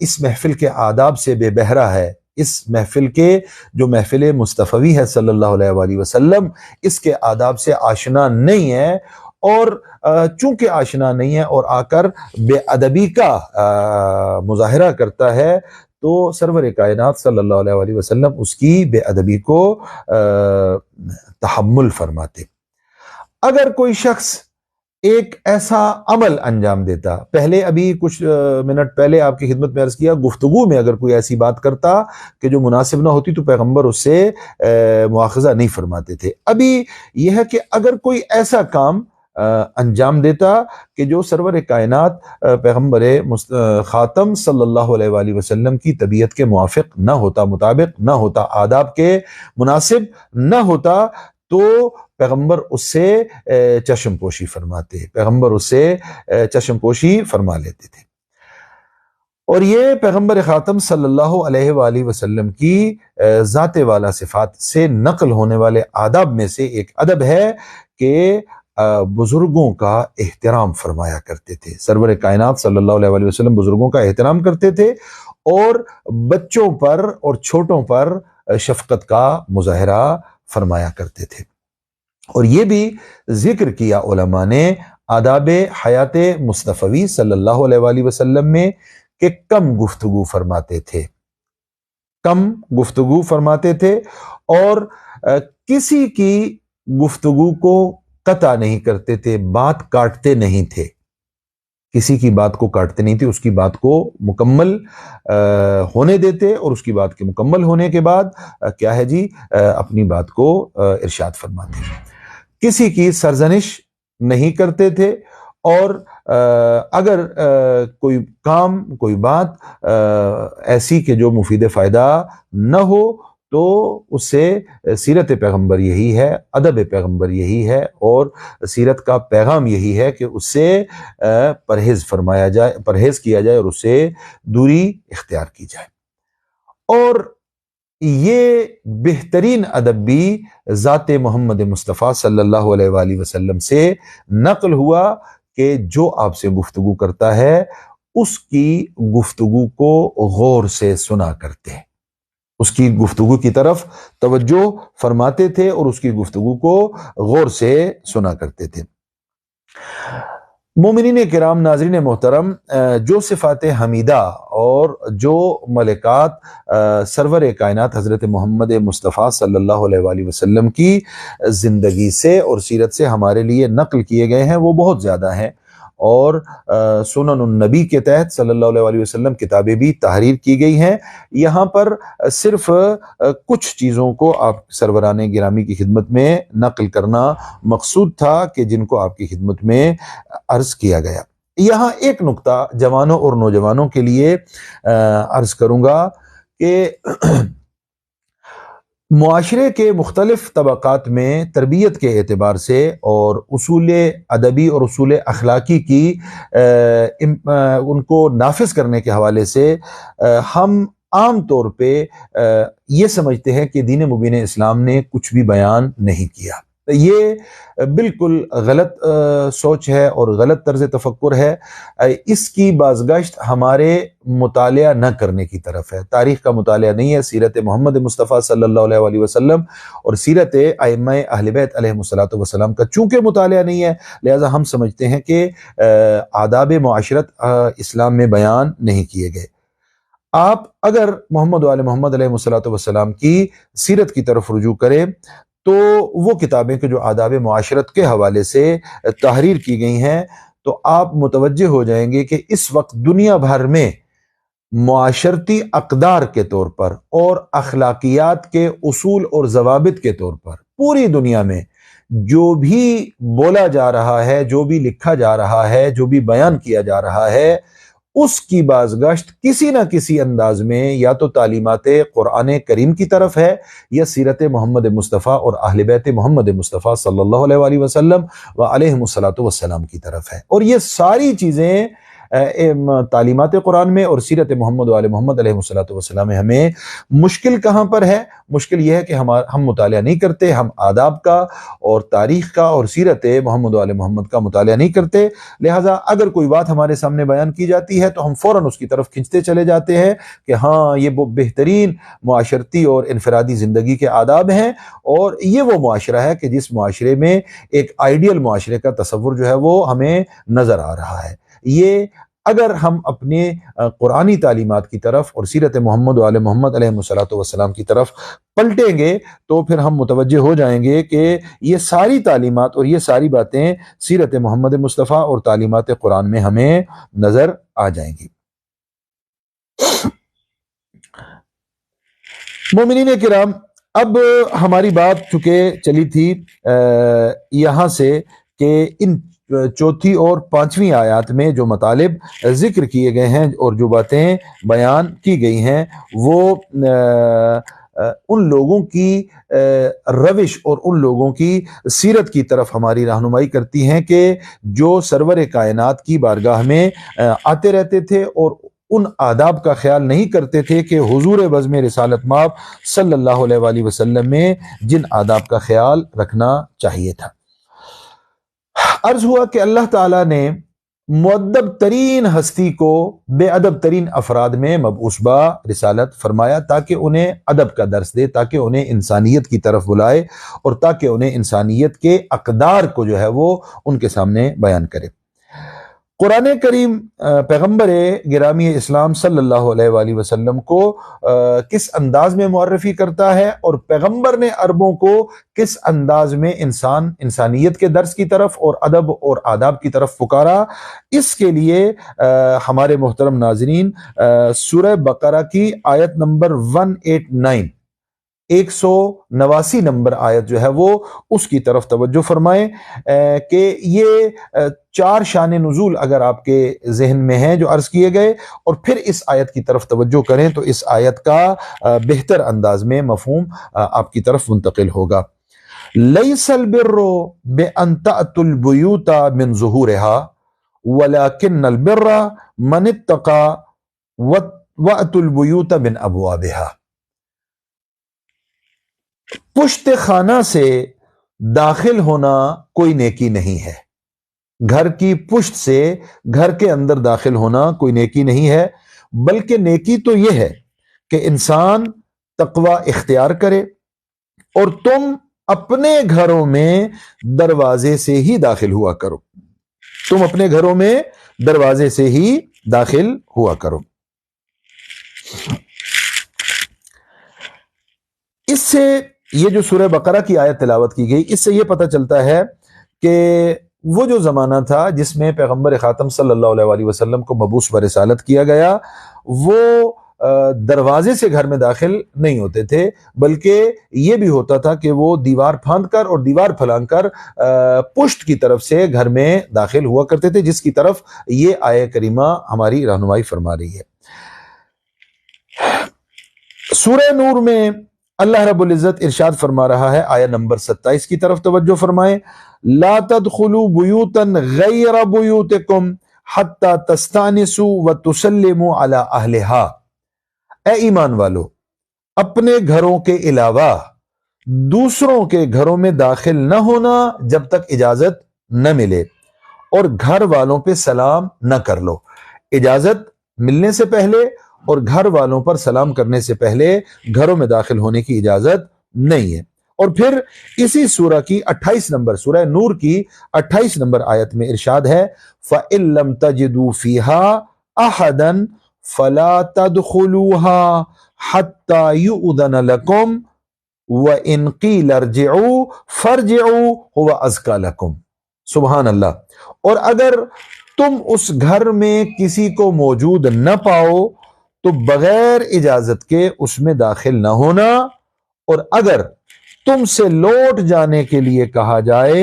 اس محفل کے آداب سے بے بہرا ہے، اس محفل کے جو محفل مصطفی ہے صلی اللہ علیہ وآلہ وسلم، اس کے آداب سے آشنا نہیں ہے، اور چونکہ آشنا نہیں ہے اور آ کر بے ادبی کا مظاہرہ کرتا ہے تو سرور کائنات صلی اللہ علیہ وآلہ وسلم اس کی بے ادبی کو تحمل فرماتے۔ اگر کوئی شخص ایک ایسا عمل انجام دیتا، پہلے ابھی کچھ منٹ پہلے آپ کی خدمت میں عرض کیا، گفتگو میں اگر کوئی ایسی بات کرتا کہ جو مناسب نہ ہوتی تو پیغمبر اس سے مواخذہ نہیں فرماتے تھے، ابھی یہ ہے کہ اگر کوئی ایسا کام انجام دیتا کہ جو سرور کائنات پیغمبر خاتم صلی اللہ علیہ وآلہ وسلم کی طبیعت کے موافق نہ ہوتا، مطابق نہ ہوتا، آداب کے مناسب نہ ہوتا، تو پیغمبر اس سے چشم پوشی فرماتے، پیغمبر اس سے چشم پوشی فرما لیتے تھے۔ اور یہ پیغمبر خاتم صلی اللہ علیہ وآلہ وسلم کی ذات والا صفات سے نقل ہونے والے آداب میں سے ایک ادب ہے کہ بزرگوں کا احترام فرمایا کرتے تھے۔ سرور کائنات صلی اللہ علیہ وآلہ وسلم بزرگوں کا احترام کرتے تھے اور بچوں پر اور چھوٹوں پر شفقت کا مظاہرہ فرمایا کرتے تھے۔ اور یہ بھی ذکر کیا علماء نے آداب حیات مصطفی صلی اللہ علیہ وآلہ وسلم میں کہ کم گفتگو فرماتے تھے، کم گفتگو فرماتے تھے، اور کسی کی گفتگو کو قطع نہیں کرتے تھے، بات کاٹتے نہیں تھے، کسی کی بات کو کاٹتے نہیں تھے، اس کی بات کو مکمل ہونے دیتے، اور اس کی بات کے مکمل ہونے کے بعد کیا ہے جی اپنی بات کو ارشاد فرماتے ہیں۔ کسی کی سرزنش نہیں کرتے تھے، اور اگر کوئی کام کوئی بات ایسی کہ جو مفید فائدہ نہ ہو تو اس سے سیرت پیغمبر یہی ہے، ادب پیغمبر یہی ہے، اور سیرت کا پیغام یہی ہے کہ اس سے پرہیز فرمایا جائے، پرہیز کیا جائے، اور اس سے دوری اختیار کی جائے۔ اور یہ بہترین ادب بھی ذات محمد مصطفیٰ صلی اللہ علیہ وآلہ وسلم سے نقل ہوا کہ جو آپ سے گفتگو کرتا ہے اس کی گفتگو کو غور سے سنا کرتے ہیں، اس کی گفتگو کی طرف توجہ فرماتے تھے اور اس کی گفتگو کو غور سے سنا کرتے تھے۔ مومنین کرام، ناظرین محترم، جو صفات حمیدہ اور جو ملکات سرور کائنات حضرت محمد مصطفیٰ صلی اللہ علیہ وآلہ وسلم کی زندگی سے اور سیرت سے ہمارے لیے نقل کیے گئے ہیں وہ بہت زیادہ ہیں، اور سنن النبی کے تحت صلی اللہ علیہ وآلہ وسلم کتابیں بھی تحریر کی گئی ہیں۔ یہاں پر صرف کچھ چیزوں کو آپ سروران گرامی کی خدمت میں نقل کرنا مقصود تھا کہ جن کو آپ کی خدمت میں عرض کیا گیا۔ یہاں ایک نقطہ جوانوں اور نوجوانوں کے لیے عرض کروں گا کہ معاشرے کے مختلف طبقات میں تربیت کے اعتبار سے اور اصول ادبی اور اصول اخلاقی کی ان کو نافذ کرنے کے حوالے سے ہم عام طور پہ یہ سمجھتے ہیں کہ دین مبین اسلام نے کچھ بھی بیان نہیں کیا۔ یہ بالکل غلط سوچ ہے اور غلط طرز تفکر ہے۔ اس کی بازگشت ہمارے مطالعہ نہ کرنے کی طرف ہے، تاریخ کا مطالعہ نہیں ہے، سیرت محمد مصطفیٰ صلی اللہ علیہ وآلہ وسلم اور سیرت ائمہ اہل بیت علیہ الصلوۃ والسلام کا چونکہ مطالعہ نہیں ہے، لہذا ہم سمجھتے ہیں کہ آداب معاشرت اسلام میں بیان نہیں کیے گئے۔ آپ اگر محمد وآل محمد علیہ الصلوۃ والسلام کی سیرت کی طرف رجوع کریں تو وہ کتابیں کہ جو آداب معاشرت کے حوالے سے تحریر کی گئی ہیں تو آپ متوجہ ہو جائیں گے کہ اس وقت دنیا بھر میں معاشرتی اقدار کے طور پر اور اخلاقیات کے اصول اور ضوابط کے طور پر پوری دنیا میں جو بھی بولا جا رہا ہے، جو بھی لکھا جا رہا ہے، جو بھی بیان کیا جا رہا ہے، اس کی بازگشت کسی نہ کسی انداز میں یا تو تعلیمات قرآن کریم کی طرف ہے یا سیرت محمد مصطفیٰ اور اہل بیت محمد مصطفیٰ صلی اللہ علیہ وآلہ وسلم و علیہم الصلاۃ والسلام کی طرف ہے۔ اور یہ ساری چیزیں تعلیمات قرآن میں اور سیرت محمد و آل محمد علیہ الصلوۃ والسلام میں ہمیں مشکل کہاں پر ہے؟ مشکل یہ ہے کہ ہم مطالعہ نہیں کرتے، ہم آداب کا اور تاریخ کا اور سیرت محمد و آل محمد کا مطالعہ نہیں کرتے، لہٰذا اگر کوئی بات ہمارے سامنے بیان کی جاتی ہے تو ہم فوراً اس کی طرف کھنچتے چلے جاتے ہیں کہ ہاں یہ وہ بہترین معاشرتی اور انفرادی زندگی کے آداب ہیں، اور یہ وہ معاشرہ ہے کہ جس معاشرے میں ایک آئیڈیل معاشرے کا تصور جو ہے وہ ہمیں نظر آ رہا ہے۔ یہ اگر ہم اپنے قرآنی تعلیمات کی طرف اور سیرت محمد و آل محمد علیہ الصلوۃ والسلام کی طرف پلٹیں گے تو پھر ہم متوجہ ہو جائیں گے کہ یہ ساری تعلیمات اور یہ ساری باتیں سیرت محمد مصطفیٰ اور تعلیمات قرآن میں ہمیں نظر آ جائیں گی۔ مومنین کرام، اب ہماری بات چونکہ چلی تھی یہاں سے کہ ان چوتھی اور پانچویں آیات میں جو مطالب ذکر کیے گئے ہیں اور جو باتیں بیان کی گئی ہیں وہ ان لوگوں کی روش اور ان لوگوں کی سیرت کی طرف ہماری رہنمائی کرتی ہیں کہ جو سرور کائنات کی بارگاہ میں آتے رہتے تھے اور ان آداب کا خیال نہیں کرتے تھے کہ حضور بزم رسالت مآب صلی اللہ علیہ وآلہ وسلم میں جن آداب کا خیال رکھنا چاہیے تھا۔ عرض ہوا کہ اللہ تعالیٰ نے مؤدب ترین ہستی کو بے ادب ترین افراد میں مبعوث با رسالت فرمایا تاکہ انہیں ادب کا درس دے، تاکہ انہیں انسانیت کی طرف بلائے اور تاکہ انہیں انسانیت کے اقدار کو جو ہے وہ ان کے سامنے بیان کرے۔ قرآن کریم پیغمبر گرامی اسلام صلی اللہ علیہ وآلہ وسلم کو کس انداز میں معرفی کرتا ہے، اور پیغمبر نے عربوں کو کس انداز میں انسانیت کے درس کی طرف اور ادب اور آداب کی طرف پکارا، اس کے لیے ہمارے محترم ناظرین سورہ بقرہ کی آیت نمبر 189 189 نمبر آیت جو ہے وہ اس کی طرف توجہ فرمائیں کہ یہ 4 شان نزول اگر آپ کے ذہن میں ہیں جو عرض کیے گئے، اور پھر اس آیت کی طرف توجہ کریں تو اس آیت کا بہتر انداز میں مفہوم آپ کی طرف منتقل ہوگا۔ لیس البر بأن تأتوا البیوت من ظہورها ولكن البر من اتقى وأتوا البیوت من ابوابها۔ پشت خانہ سے داخل ہونا کوئی نیکی نہیں ہے، گھر کی پشت سے گھر کے اندر داخل ہونا کوئی نیکی نہیں ہے، بلکہ نیکی تو یہ ہے کہ انسان تقوی اختیار کرے اور تم اپنے گھروں میں دروازے سے ہی داخل ہوا کرو، تم اپنے گھروں میں دروازے سے ہی داخل ہوا کرو۔ اس سے یہ جو سورہ بقرہ کی آیت تلاوت کی گئی، اس سے یہ پتہ چلتا ہے کہ وہ جو زمانہ تھا جس میں پیغمبر خاتم صلی اللہ علیہ وآلہ وسلم کو مبعوث برسالت کیا گیا، وہ دروازے سے گھر میں داخل نہیں ہوتے تھے، بلکہ یہ بھی ہوتا تھا کہ وہ دیوار پھاند کر اور دیوار پھلانگ کر پشت کی طرف سے گھر میں داخل ہوا کرتے تھے، جس کی طرف یہ آیت کریمہ ہماری رہنمائی فرما رہی ہے۔ سورہ نور میں اللہ رب العزت ارشاد فرما رہا ہے، آیت نمبر 27 کی طرف توجہ فرمائیں، لا تدخلوا بیوتا غیر بیوتکم حتی تستانسوا وتسلموا علی اہلہا۔ اے ایمان والو، اپنے گھروں کے علاوہ دوسروں کے گھروں میں داخل نہ ہونا جب تک اجازت نہ ملے، اور گھر والوں پہ سلام نہ کر لو۔ اجازت ملنے سے پہلے اور گھر والوں پر سلام کرنے سے پہلے گھروں میں داخل ہونے کی اجازت نہیں ہے۔ اور پھر اسی سورہ کی 28 نمبر سورہ نور کی 28 نمبر آیت میں ارشاد ہے، فَإِن لَمْ تَجِدُوا فِيهَا أَحَدًا فَلَا تَدْخُلُوهَا حَتَّى يُؤْذَنَ لَكُمْ وَإِن قِيلَ ارْجِعُوا فَارْجِعُوا هُوَ أَزْكَىٰ لَكُمْ۔ سبحان اللہ۔ اور اگر تم اس گھر میں کسی کو موجود نہ پاؤ تو بغیر اجازت کے اس میں داخل نہ ہونا، اور اگر تم سے لوٹ جانے کے لیے کہا جائے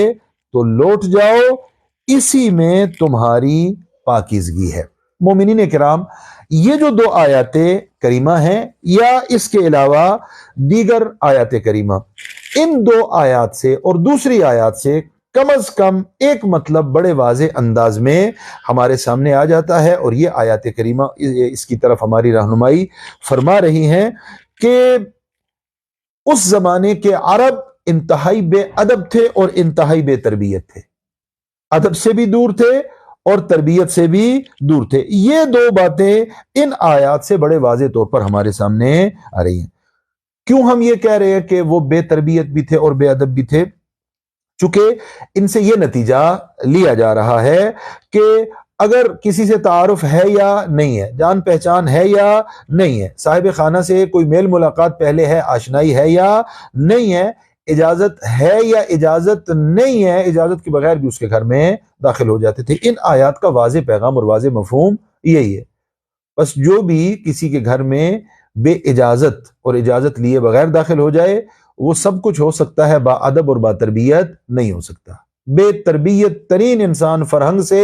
تو لوٹ جاؤ، اسی میں تمہاری پاکیزگی ہے۔ مومنین کرام، یہ جو 2 آیات کریمہ ہیں یا اس کے علاوہ دیگر آیات کریمہ، ان 2 آیات سے اور دوسری آیات سے کم از کم ایک مطلب بڑے واضح انداز میں ہمارے سامنے آ جاتا ہے، اور یہ آیات کریمہ اس کی طرف ہماری رہنمائی فرما رہی ہیں کہ اس زمانے کے عرب انتہائی بے ادب تھے اور انتہائی بے تربیت تھے، ادب سے بھی دور تھے اور تربیت سے بھی دور تھے۔ یہ 2 باتیں ان آیات سے بڑے واضح طور پر ہمارے سامنے آ رہی ہیں۔ کیوں ہم یہ کہہ رہے ہیں کہ وہ بے تربیت بھی تھے اور بے ادب بھی تھے؟ چونکہ ان سے یہ نتیجہ لیا جا رہا ہے کہ اگر کسی سے تعارف ہے یا نہیں ہے، جان پہچان ہے یا نہیں ہے، صاحب خانہ سے کوئی میل ملاقات پہلے ہے، آشنائی ہے یا نہیں ہے، اجازت ہے یا اجازت نہیں ہے، اجازت کے بغیر بھی اس کے گھر میں داخل ہو جاتے تھے۔ ان آیات کا واضح پیغام اور واضح مفہوم یہی ہے، بس جو بھی کسی کے گھر میں بے اجازت اور اجازت لیے بغیر داخل ہو جائے، وہ سب کچھ ہو سکتا ہے، با ادب اور با تربیت نہیں ہو سکتا۔ بے تربیت ترین انسان، فرہنگ سے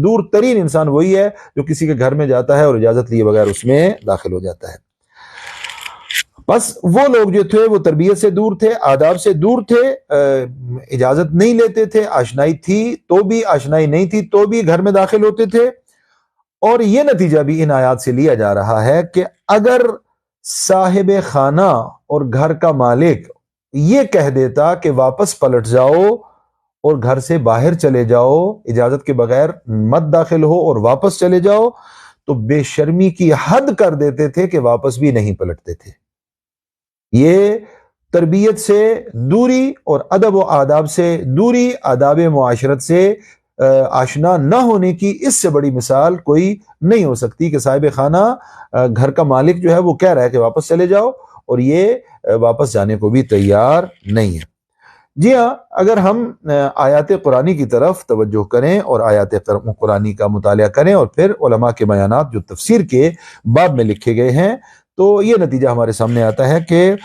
دور ترین انسان وہی ہے جو کسی کے گھر میں جاتا ہے اور اجازت لیے بغیر اس میں داخل ہو جاتا ہے۔ بس وہ لوگ جو تھے وہ تربیت سے دور تھے، آداب سے دور تھے، اجازت نہیں لیتے تھے، آشنائی تھی تو بھی، آشنائی نہیں تھی تو بھی گھر میں داخل ہوتے تھے۔ اور یہ نتیجہ بھی ان آیات سے لیا جا رہا ہے کہ اگر صاحب خانہ اور گھر کا مالک یہ کہہ دیتا کہ واپس پلٹ جاؤ اور گھر سے باہر چلے جاؤ، اجازت کے بغیر مت داخل ہو اور واپس چلے جاؤ، تو بے شرمی کی حد کر دیتے تھے کہ واپس بھی نہیں پلٹتے تھے۔ یہ تربیت سے دوری اور ادب و آداب سے دوری، آداب معاشرت سے آشنا نہ ہونے کی اس سے بڑی مثال کوئی نہیں ہو سکتی کہ صاحب خانہ گھر کا مالک جو ہے وہ کہہ رہا ہے کہ واپس چلے جاؤ اور یہ واپس جانے کو بھی تیار نہیں ہے۔ جی ہاں، اگر ہم آیات قرآنی کی طرف توجہ کریں اور آیات قرآنی کا مطالعہ کریں اور پھر علماء کے بیانات جو تفسیر کے باب میں لکھے گئے ہیں، تو یہ نتیجہ ہمارے سامنے آتا ہے کہ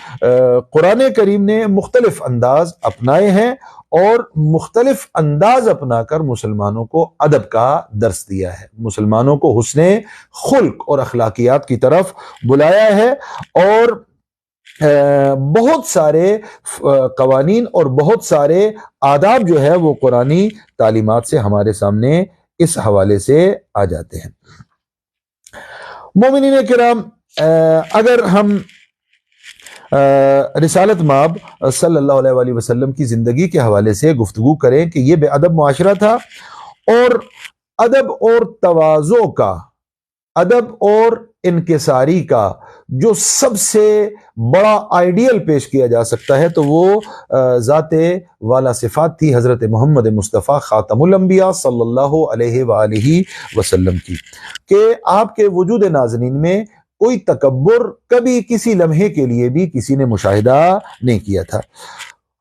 قرآن کریم نے مختلف انداز اپنائے ہیں اور مختلف انداز اپنا کر مسلمانوں کو ادب کا درس دیا ہے، مسلمانوں کو حسن خلق اور اخلاقیات کی طرف بلایا ہے، اور بہت سارے قوانین اور بہت سارے آداب جو ہے وہ قرآنی تعلیمات سے ہمارے سامنے اس حوالے سے آ جاتے ہیں۔ مومنین کرام، اگر ہم رسالت مآب صلی اللہ علیہ وآلہ وسلم کی زندگی کے حوالے سے گفتگو کریں کہ یہ بے ادب معاشرہ تھا، اور ادب اور تواضع کا، ادب اور انکساری کا جو سب سے بڑا آئیڈیل پیش کیا جا سکتا ہے تو وہ ذات والا صفات تھی حضرت محمد مصطفیٰ خاتم الانبیاء صلی اللہ علیہ وآلہ وسلم کی، کہ آپ کے وجود نازنین میں کوئی تکبر کبھی کسی لمحے کے لیے بھی کسی نے مشاہدہ نہیں کیا تھا۔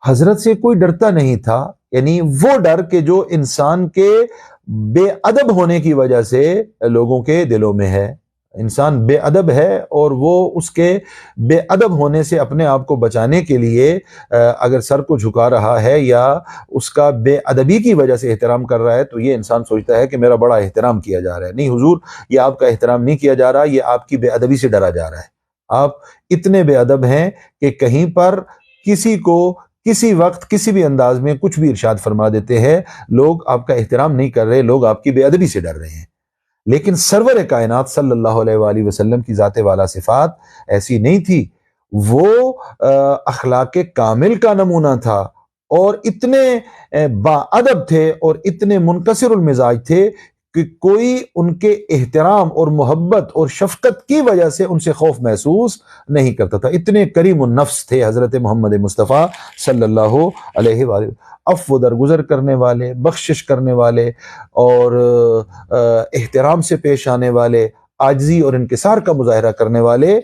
حضرت سے کوئی ڈرتا نہیں تھا، یعنی وہ ڈر کہ جو انسان کے بے ادب ہونے کی وجہ سے لوگوں کے دلوں میں ہے۔ انسان بے ادب ہے اور وہ اس کے بے ادب ہونے سے اپنے آپ کو بچانے کے لیے اگر سر کو جھکا رہا ہے یا اس کا بے ادبی کی وجہ سے احترام کر رہا ہے، تو یہ انسان سوچتا ہے کہ میرا بڑا احترام کیا جا رہا ہے۔ نہیں حضور، یہ آپ کا احترام نہیں کیا جا رہا، یہ آپ کی بے ادبی سے ڈرا جا رہا ہے۔ آپ اتنے بے ادب ہیں کہ کہیں پر کسی کو کسی وقت کسی بھی انداز میں کچھ بھی ارشاد فرما دیتے ہیں، لوگ آپ کا احترام نہیں کر رہے، لوگ آپ کی بے ادبی سے ڈر رہے ہیں۔ لیکن سرور کائنات صلی اللہ علیہ وآلہ وسلم کی ذات والا صفات ایسی نہیں تھی، وہ اخلاق کامل کا نمونہ تھا، اور اتنے با ادب تھے اور اتنے منکسر المزاج تھے کہ کوئی ان کے احترام اور محبت اور شفقت کی وجہ سے ان سے خوف محسوس نہیں کرتا تھا۔ اتنے کریم النفس تھے حضرت محمد مصطفیٰ صلی اللہ علیہ وآلہ، عفو درگزر کرنے والے، بخشش کرنے والے، اور احترام سے پیش آنے والے، عاجزی اور انکسار کا مظاہرہ کرنے والے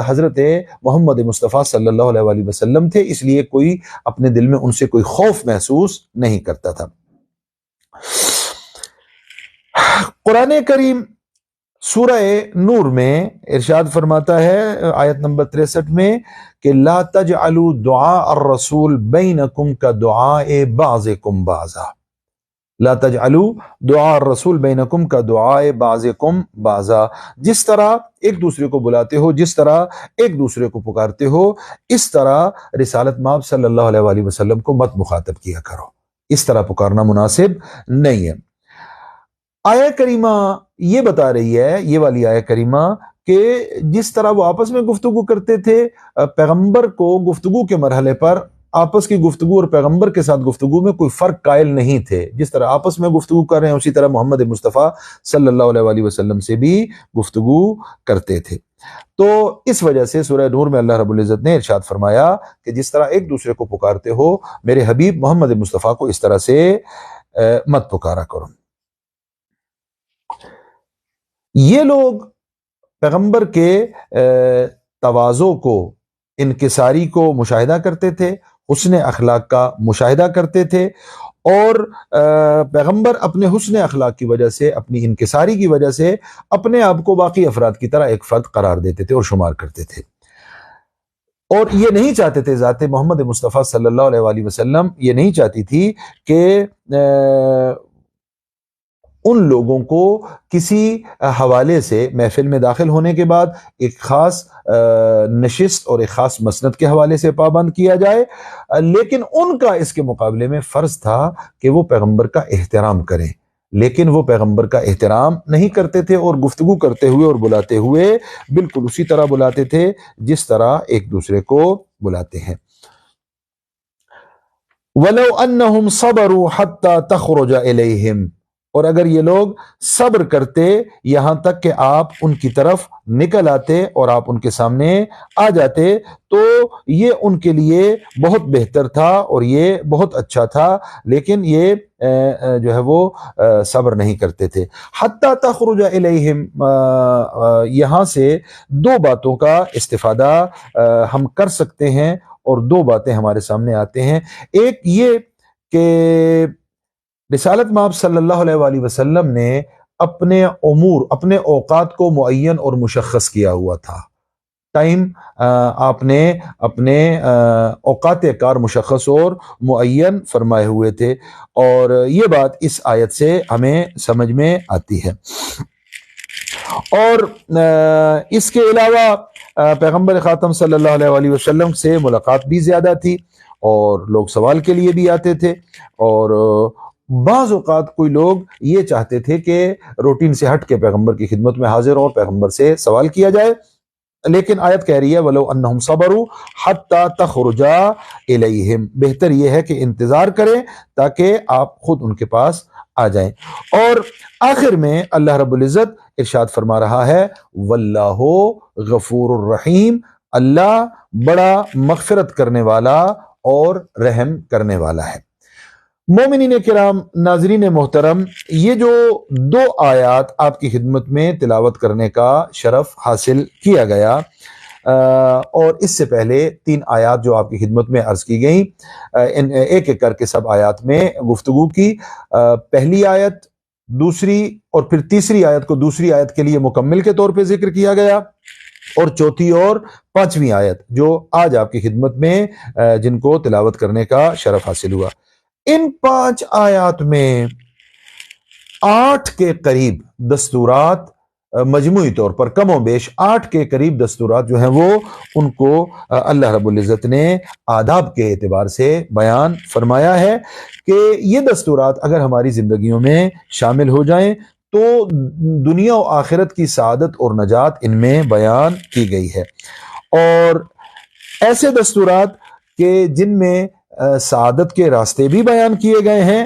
حضرت محمد مصطفیٰ صلی اللہ علیہ وآلہ وسلم تھے، اس لیے کوئی اپنے دل میں ان سے کوئی خوف محسوس نہیں کرتا تھا۔ قرآن کریم سورہ نور میں ارشاد فرماتا ہے آیت نمبر 63 میں کہ لا تجعلوا دعاء الرسول بینکم کدعاء بعضکم بعضا، لا تجعلوا دعاء الرسول بینکم کدعاء بعضکم بعضا، جس طرح ایک دوسرے کو بلاتے ہو، جس طرح ایک دوسرے کو پکارتے ہو، اس طرح رسالت مآب صلی اللہ علیہ وآلہ وسلم کو مت مخاطب کیا کرو، اس طرح پکارنا مناسب نہیں ہے۔ آیہ کریمہ یہ بتا رہی ہے، یہ والی آیہ کریمہ، کہ جس طرح وہ آپس میں گفتگو کرتے تھے، پیغمبر کو گفتگو کے مرحلے پر آپس کی گفتگو اور پیغمبر کے ساتھ گفتگو میں کوئی فرق قائل نہیں تھے۔ جس طرح آپس میں گفتگو کر رہے ہیں اسی طرح محمد مصطفیٰ صلی اللہ علیہ وآلہ وسلم سے بھی گفتگو کرتے تھے۔ تو اس وجہ سے سورہ نور میں اللہ رب العزت نے ارشاد فرمایا کہ جس طرح ایک دوسرے کو پکارتے ہو، میرے حبیب محمد مصطفیٰ کو اس طرح سے مت پکارا کرو۔ یہ لوگ پیغمبر کے تواضع کو، انکساری کو مشاہدہ کرتے تھے، حسن اخلاق کا مشاہدہ کرتے تھے، اور پیغمبر اپنے حسن اخلاق کی وجہ سے، اپنی انکساری کی وجہ سے اپنے آپ کو باقی افراد کی طرح ایک فرد قرار دیتے تھے اور شمار کرتے تھے، اور یہ نہیں چاہتے تھے، ذات محمد مصطفیٰ صلی اللہ علیہ وآلہ وسلم یہ نہیں چاہتی تھی کہ ان لوگوں کو کسی حوالے سے محفل میں داخل ہونے کے بعد ایک خاص نشست اور ایک خاص مسند کے حوالے سے پابند کیا جائے، لیکن ان کا اس کے مقابلے میں فرض تھا کہ وہ پیغمبر کا احترام کریں، لیکن وہ پیغمبر کا احترام نہیں کرتے تھے، اور گفتگو کرتے ہوئے اور بلاتے ہوئے بالکل اسی طرح بلاتے تھے جس طرح ایک دوسرے کو بلاتے ہیں۔ وَلَوْ أَنَّهُمْ صَبَرُوا حَتَّى تَخْرُجَ إِلَيْهِمْ، اور اگر یہ لوگ صبر کرتے یہاں تک کہ آپ ان کی طرف نکل آتے اور آپ ان کے سامنے آ جاتے تو یہ ان کے لیے بہت بہتر تھا اور یہ بہت اچھا تھا، لیکن یہ جو ہے وہ صبر نہیں کرتے تھے۔ حتی تخرج الیہم، یہاں سے دو باتوں کا استفادہ ہم کر سکتے ہیں اور دو باتیں ہمارے سامنے آتے ہیں۔ ایک یہ کہ رسالت مآب صلی اللہ علیہ وآلہ وسلم نے اپنے امور، اپنے اوقات کو معین اور مشخص کیا ہوا تھا۔ ٹائم آپ نے اپنے اوقات کار مشخص اور معین فرمائے ہوئے تھے، اور یہ بات اس آیت سے ہمیں سمجھ میں آتی ہے۔ اور اس کے علاوہ پیغمبر خاتم صلی اللہ علیہ وآلہ وسلم سے ملاقات بھی زیادہ تھی، اور لوگ سوال کے لیے بھی آتے تھے، اور بعض اوقات کوئی لوگ یہ چاہتے تھے کہ روٹین سے ہٹ کے پیغمبر کی خدمت میں حاضر ہوں اور پیغمبر سے سوال کیا جائے، لیکن آیت کہہ رہی ہے وَلَوْ أَنَّهُمْ صَبَرُوا حَتَّى تَخْرُجَ إِلَيْهِمْ، بہتر یہ ہے کہ انتظار کریں تاکہ آپ خود ان کے پاس آ جائیں۔ اور آخر میں اللہ رب العزت ارشاد فرما رہا ہے وَاللَّهُ غَفُورٌ الرحیم، اللہ بڑا مغفرت کرنے والا اور رحم کرنے والا ہے۔ مومنین کرام، ناظرین محترم، یہ جو دو آیات آپ کی خدمت میں تلاوت کرنے کا شرف حاصل کیا گیا، اور اس سے پہلے تین آیات جو آپ کی خدمت میں عرض کی گئیں، ایک ایک کر کے سب آیات میں گفتگو کی۔ پہلی آیت، دوسری اور پھر تیسری آیت کو دوسری آیت کے لیے مکمل کے طور پہ ذکر کیا گیا، اور چوتھی اور پانچویں آیت جو آج آپ کی خدمت میں جن کو تلاوت کرنے کا شرف حاصل ہوا، ان 5 آیات میں 8 کے قریب دستورات، مجموعی طور پر کم و بیش 8 کے قریب دستورات جو ہیں وہ ان کو اللہ رب العزت نے آداب کے اعتبار سے بیان فرمایا ہے کہ یہ دستورات اگر ہماری زندگیوں میں شامل ہو جائیں تو دنیا و آخرت کی سعادت اور نجات ان میں بیان کی گئی ہے، اور ایسے دستورات کہ جن میں سعادت کے راستے بھی بیان کیے گئے ہیں،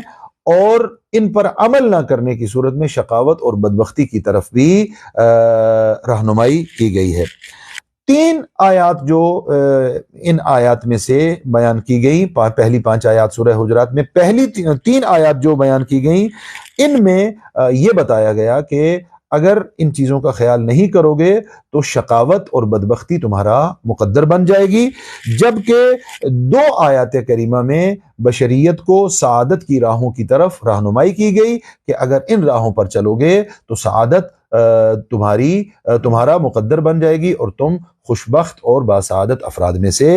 اور ان پر عمل نہ کرنے کی صورت میں شقاوت اور بدبختی کی طرف بھی رہنمائی کی گئی ہے۔ 3 آیات جو ان آیات میں سے بیان کی گئی، پہلی 5 آیات سورہ حجرات میں پہلی 3 آیات جو بیان کی گئیں، ان میں یہ بتایا گیا کہ اگر ان چیزوں کا خیال نہیں کرو گے تو شقاوت اور بدبختی تمہارا مقدر بن جائے گی، جبکہ 2 آیات کریمہ میں بشریت کو سعادت کی راہوں کی طرف رہنمائی کی گئی کہ اگر ان راہوں پر چلو گے تو سعادت تمہارا مقدر بن جائے گی اور تم خوشبخت اور باسعادت افراد میں سے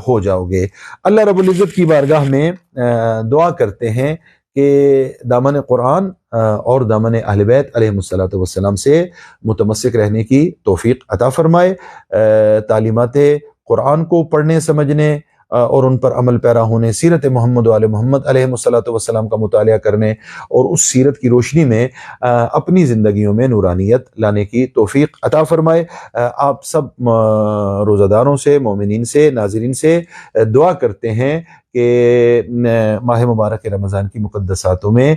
ہو جاؤ گے۔ اللہ رب العزت کی بارگاہ میں دعا کرتے ہیں کہ دامن قرآن اور دامن اہل بیت علیہ الصلوۃ والسلام سے متمسک رہنے کی توفیق عطا فرمائے، تعلیمات قرآن کو پڑھنے، سمجھنے اور ان پر عمل پیرا ہونے، سیرت محمد و آل محمد علیہ الصلوۃ والسلام کا مطالعہ کرنے اور اس سیرت کی روشنی میں اپنی زندگیوں میں نورانیت لانے کی توفیق عطا فرمائے۔ آپ سب روزہ داروں سے، مومنین سے، ناظرین سے دعا کرتے ہیں کہ ماہ مبارک رمضان کی مقدساتوں میں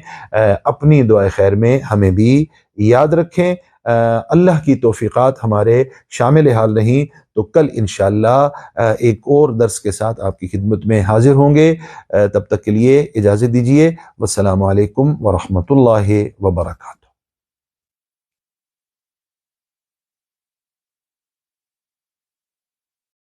اپنی دعائے خیر میں ہمیں بھی یاد رکھیں۔ اللہ کی توفیقات ہمارے شامل حال نہیں تو کل انشاءاللہ ایک اور درس کے ساتھ آپ کی خدمت میں حاضر ہوں گے۔ تب تک کے لیے اجازت دیجیے۔ والسلام علیکم ورحمۃ اللہ وبرکاتہ۔